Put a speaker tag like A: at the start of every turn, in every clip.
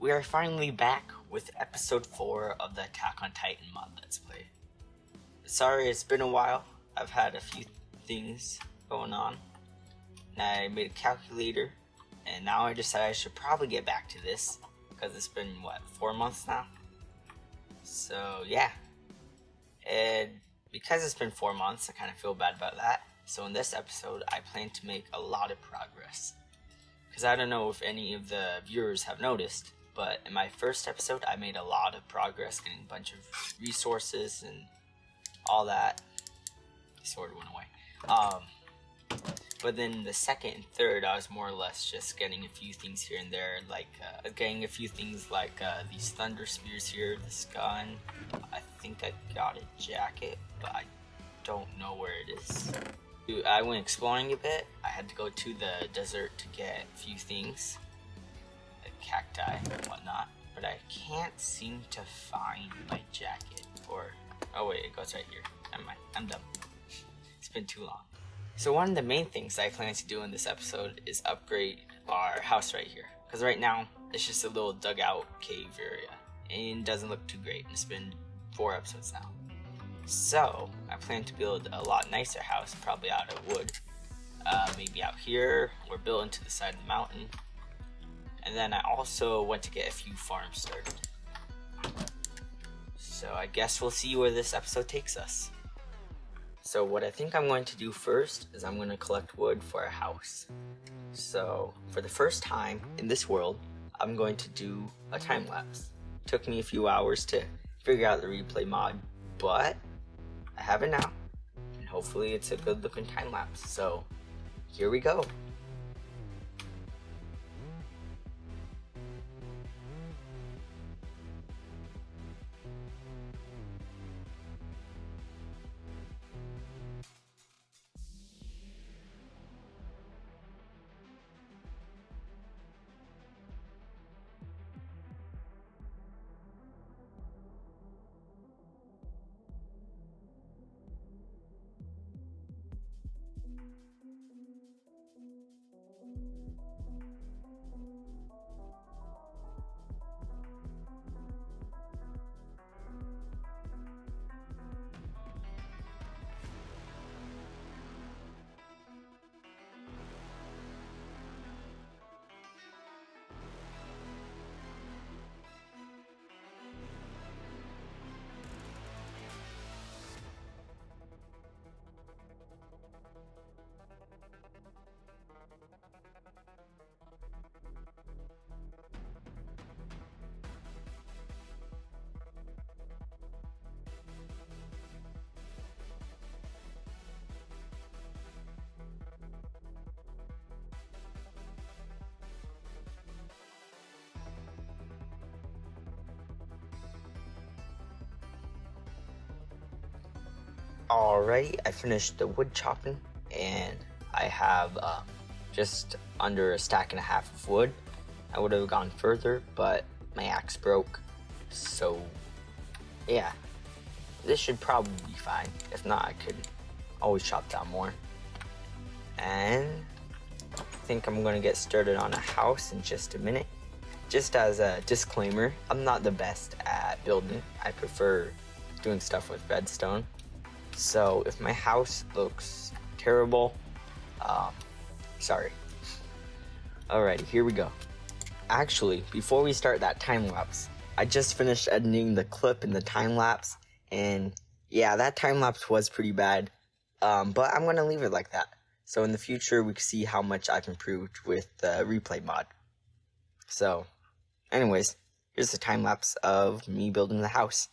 A: we are finally back with episode 4 of the Attack on Titan mod Let's Play. Sorry, it's been a while. I've had a few things going on. And I made a calculator, and now I decided I should probably get back to this, because it's been, 4 months now? So, yeah. And because it's been 4 months, I kind of feel bad about that. So in this episode, I plan to make a lot of progress. Because I don't know if any of the viewers have noticed, but in my first episode, I made a lot of progress, getting a bunch of resources and all that. The sword went away. But then the second and third, I was more or less just getting a few things here and there, like getting a few things like these thunder spears here, this gun. I think I got a jacket, but I don't know where it is. I went exploring a bit. I had to go to the desert to get a few things, like cacti and whatnot, but I can't seem to find my jacket. Oh wait, it goes right here. Never mind, I'm done. It's been too long. So one of the main things I plan to do in this episode is upgrade our house right here, because right now it's just a little dugout cave area and it doesn't look too great, and it's been 4 episodes now. So, I plan to build a lot nicer house, probably out of wood. Maybe out here, or built into the side of the mountain. And then I also went to get a few farms started. So I guess we'll see where this episode takes us. So what I think I'm going to do first is I'm going to collect wood for a house. So, for the first time in this world, I'm going to do a time lapse. Took me a few hours to figure out the replay mod, but I have it now, and hopefully it's a good looking time lapse. So here we go. Alright, I finished the wood chopping, and I have just under a stack and a half of wood. I would have gone further, but my axe broke, so yeah, this should probably be fine. If not, I could always chop down more. And I think I'm going to get started on a house in just a minute. Just as a disclaimer, I'm not the best at building. I prefer doing stuff with redstone. So if my house looks terrible, sorry. Alright, here we go. Actually, before we start that time lapse, I just finished editing the clip in the time lapse, and yeah, that time lapse was pretty bad, but I'm going to leave it like that. So in the future, we can see how much I've improved with the replay mod. So, anyways, here's the time lapse of me building the house.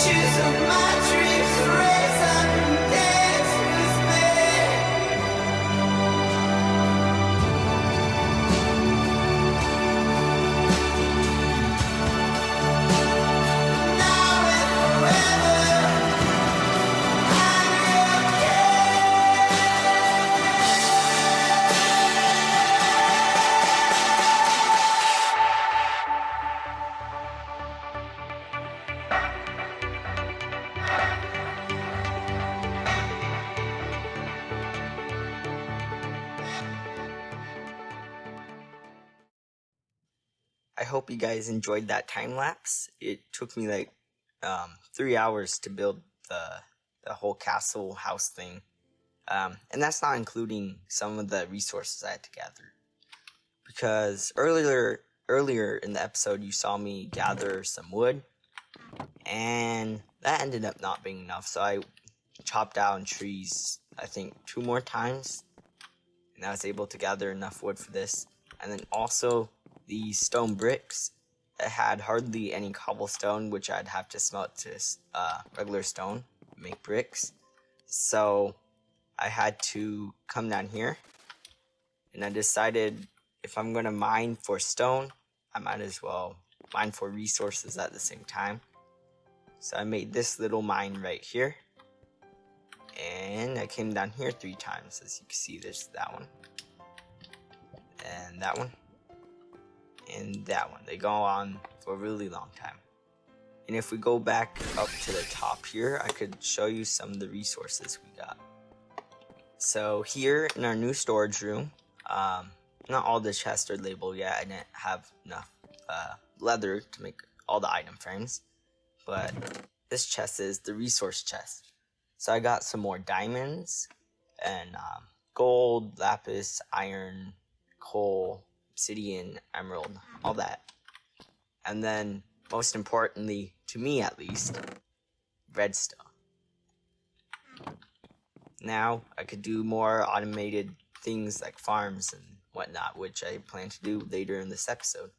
B: pictures of my dreams to raise up and dance with me. Now and forever, I'm
A: I hope you guys enjoyed that time lapse. It took me like 3 hours to build the whole castle house thing, and that's not including some of the resources I had to gather. Because earlier in the episode, you saw me gather some wood, and that ended up not being enough. So I chopped down trees, I think 2 more times, and I was able to gather enough wood for this. And then also the stone bricks that had hardly any cobblestone, which I'd have to smelt to regular stone, make bricks. So I had to come down here, and I decided if I'm going to mine for stone, I might as well mine for resources at the same time. So I made this little mine right here, and I came down here 3 times. As you can see, there's that one, and that one, and that one. They go on for a really long time. And if we go back up to the top here, I could show you some of the resources we got. So here in our new storage room, not all the chests are labeled yet. I didn't have enough leather to make all the item frames, but this chest is the resource chest. So I got some more diamonds and gold, lapis, iron, coal, obsidian, emerald, all that. And then, most importantly, to me at least, redstone. Now, I could do more automated things like farms and whatnot, which I plan to do later in this episode.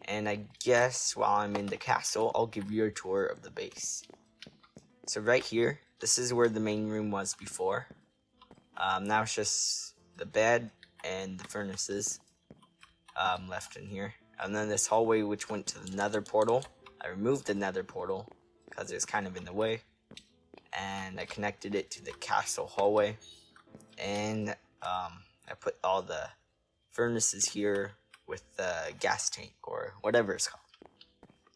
A: And I guess while I'm in the castle, I'll give you a tour of the base. So right here, this is where the main room was before. Now it's just the bed and the furnaces left in here. And then this hallway which went to the nether portal. I removed the nether portal because it was kind of in the way. And I connected it to the castle hallway. And I put all the furnaces here with the gas tank or whatever it's called.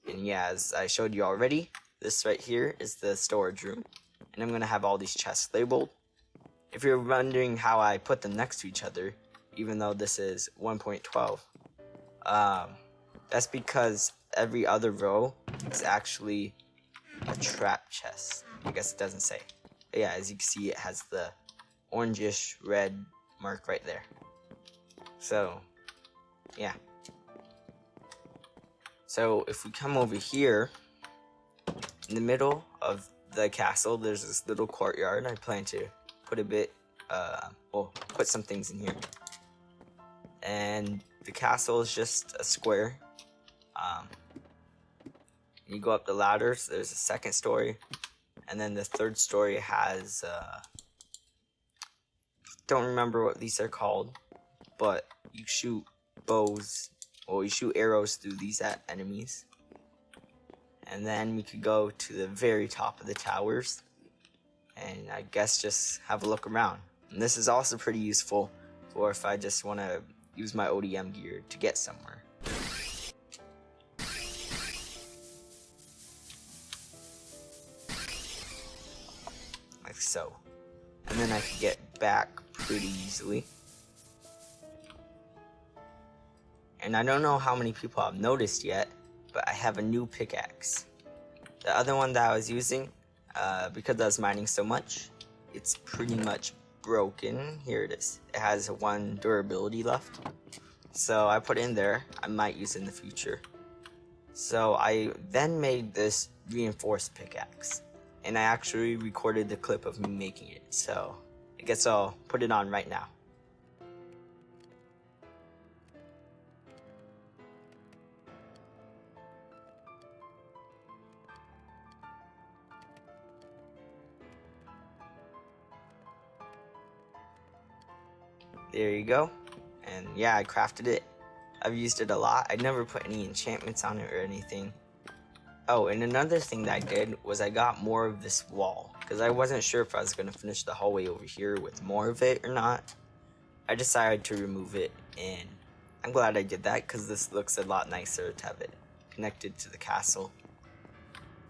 A: And yeah, as I showed you already, this right here is the storage room. And I'm going to have all these chests labeled. If you're wondering how I put them next to each other, even though this is 1.12, that's because every other row is actually a trap chest. I guess it doesn't say. But yeah, as you can see, it has the orangish red mark right there. So, yeah. So if we come over here, in the middle of the castle, there's this little courtyard. I plan to put a bit, put some things in here. And the castle is just a square. You go up the ladders, there's a second story. And then the third story has, don't remember what these are called, but you shoot bows, or you shoot arrows through these at enemies. And then we could go to the very top of the towers, and I guess just have a look around. And this is also pretty useful for if I just want to use my ODM gear to get somewhere. Like so. And then I could get back pretty easily. And I don't know how many people have noticed yet, but I have a new pickaxe. The other one that I was using, because I was mining so much, it's pretty much broken. Here it is. It has 1 durability left. So I put it in there. I might use it in the future. So I then made this reinforced pickaxe. And I actually recorded the clip of me making it. So I guess I'll put it on right now. There you go. And yeah, I crafted it. I've used it a lot. I never put any enchantments on it or anything. Oh, and another thing that I did was I got more of this wall, because I wasn't sure if I was going to finish the hallway over here with more of it or not. I decided to remove it, and I'm glad I did that, because this looks a lot nicer to have it connected to the castle.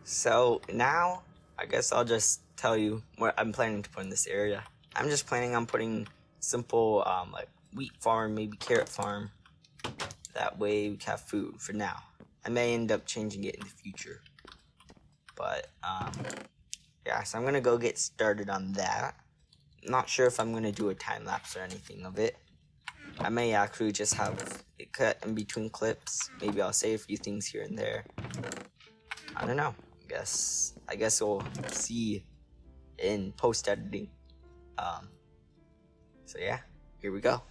A: So now, I guess I'll just tell you what I'm planning to put in this area. I'm just planning on putting simple, like wheat farm, maybe carrot farm. That way we can have food for now. I may end up changing it in the future. But, yeah, so I'm gonna go get started on that. Not sure if I'm gonna do a time lapse or anything of it. I may actually just have it cut in between clips. Maybe I'll say a few things here and there. I don't know. I guess we'll see in post editing. So yeah, here we go.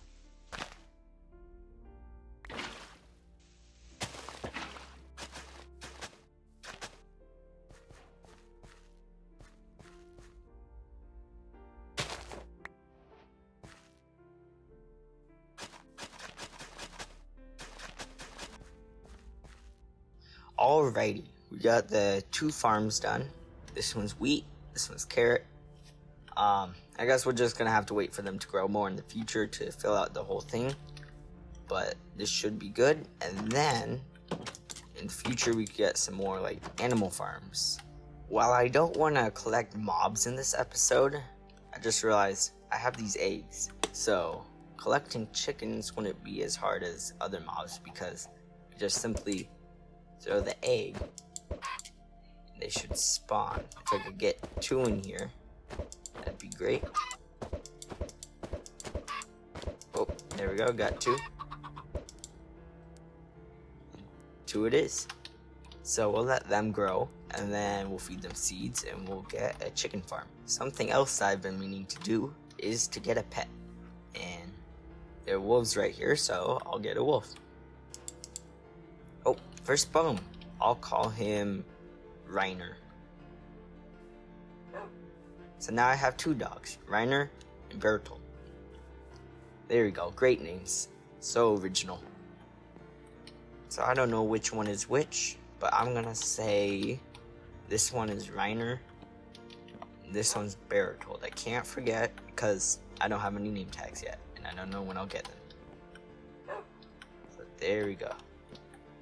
A: Alrighty, we got the 2 farms done. This one's wheat, this one's carrot. I guess we're just gonna have to wait for them to grow more in the future to fill out the whole thing. But this should be good. And then, in the future, we could get some more, like, animal farms. While I don't want to collect mobs in this episode, I just realized I have these eggs. So, collecting chickens wouldn't be as hard as other mobs, because you just simply throw the egg. They should spawn. If I could get 2 in here, that'd be great. Oh, there we go, got 2. 2 it is. So we'll let them grow, and then we'll feed them seeds, and we'll get a chicken farm. Something else I've been meaning to do is to get a pet. And there are wolves right here, so I'll get a wolf. Oh, first bone. I'll call him Reiner. So now I have 2 dogs, Reiner and Bertolt. There we go, great names. So original. So I don't know which one is which, but I'm gonna say this one is Reiner, this one's Bertolt. I can't forget because I don't have any name tags yet, and I don't know when I'll get them. So there we go.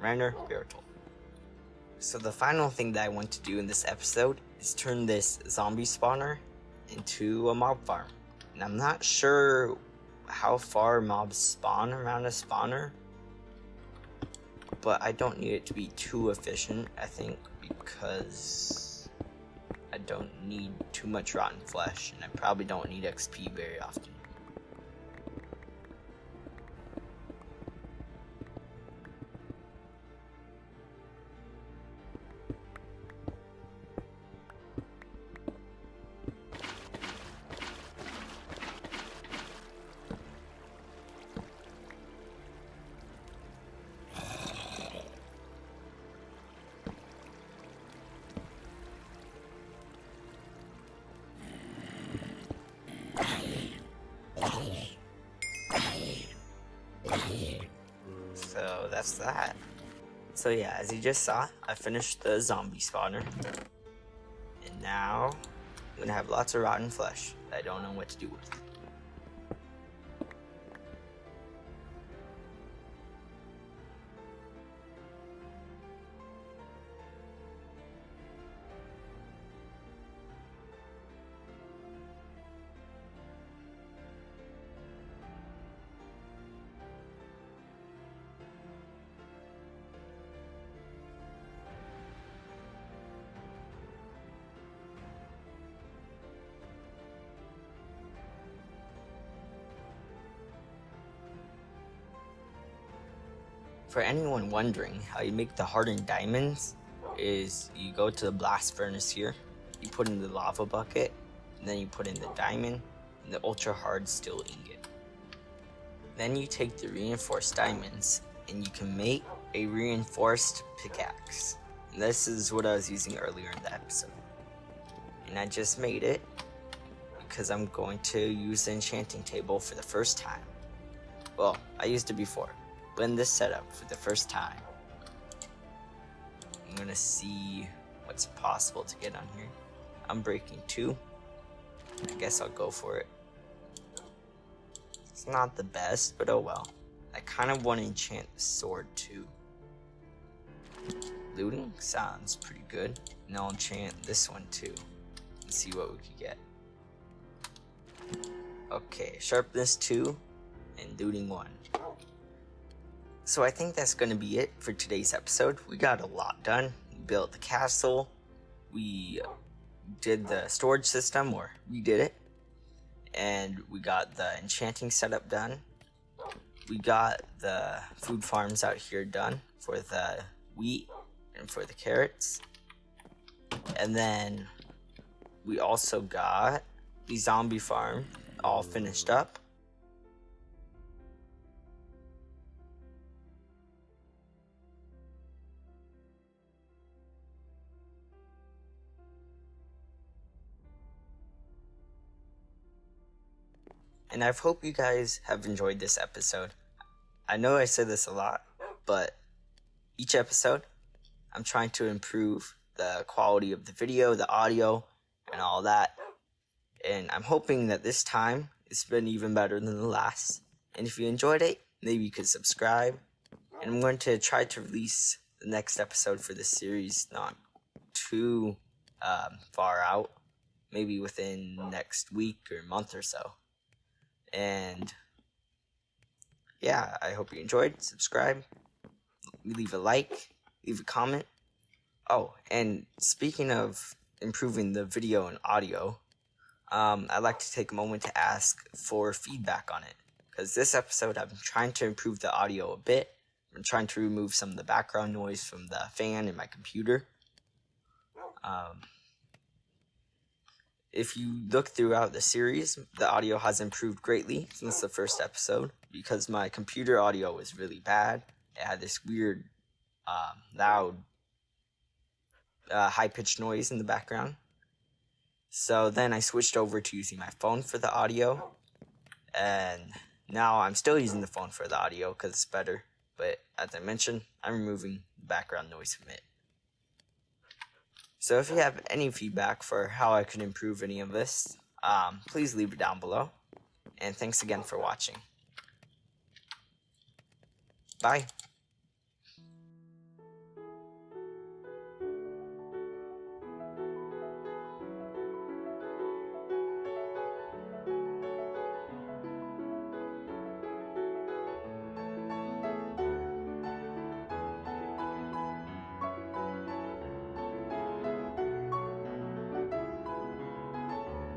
A: Reiner, Bertolt. So the final thing that I want to do in this episode is turn this zombie spawner into a mob farm. And I'm not sure how far mobs spawn around a spawner, but I don't need it to be too efficient, I think, because I don't need too much rotten flesh, and I probably don't need XP very often. So that's that. So yeah, as you just saw, I finished the zombie spawner. And now I'm gonna have lots of rotten flesh that I don't know what to do with. For anyone wondering how you make the hardened diamonds, is you go to the blast furnace here, you put in the lava bucket, and then you put in the diamond and the ultra hard steel ingot. Then you take the reinforced diamonds and you can make a reinforced pickaxe. And this is what I was using earlier in the episode. And I just made it because I'm going to use the enchanting table for the first time. Well, I used it before, but in this setup for the first time, I'm gonna see what's possible to get on here. I'm breaking 2. I guess I'll go for it. It's not the best, but oh well. I kind of want to enchant the sword too. Looting sounds pretty good. And I'll enchant this one too. And see what we could get. Okay, sharpness 2 and looting 1. So I think that's going to be it for today's episode. We got a lot done. We built the castle. We did the storage system, or redid it. And we got the enchanting setup done. We got the food farms out here done for the wheat and for the carrots. And then we also got the zombie farm all finished up. And I hope you guys have enjoyed this episode. I know I said this a lot, but each episode, I'm trying to improve the quality of the video, the audio, and all that. And I'm hoping that this time it's been even better than the last. And if you enjoyed it, maybe you could subscribe. And I'm going to try to release the next episode for this series not too far out. Maybe within next week or month or so. And yeah, I hope you enjoyed. Subscribe, leave a like, leave a comment. Oh, and speaking of improving the video and audio, I'd like to take a moment to ask for feedback on it. Because this episode, I'm trying to improve the audio a bit. I'm trying to remove some of the background noise from the fan in my computer. If you look throughout the series, the audio has improved greatly since the first episode because my computer audio was really bad. It had this weird, loud, high-pitched noise in the background. So then I switched over to using my phone for the audio, and now I'm still using the phone for the audio because it's better. But as I mentioned, I'm removing the background noise from it. So if you have any feedback for how I could improve any of this, please leave it down below. And thanks again for watching. Bye.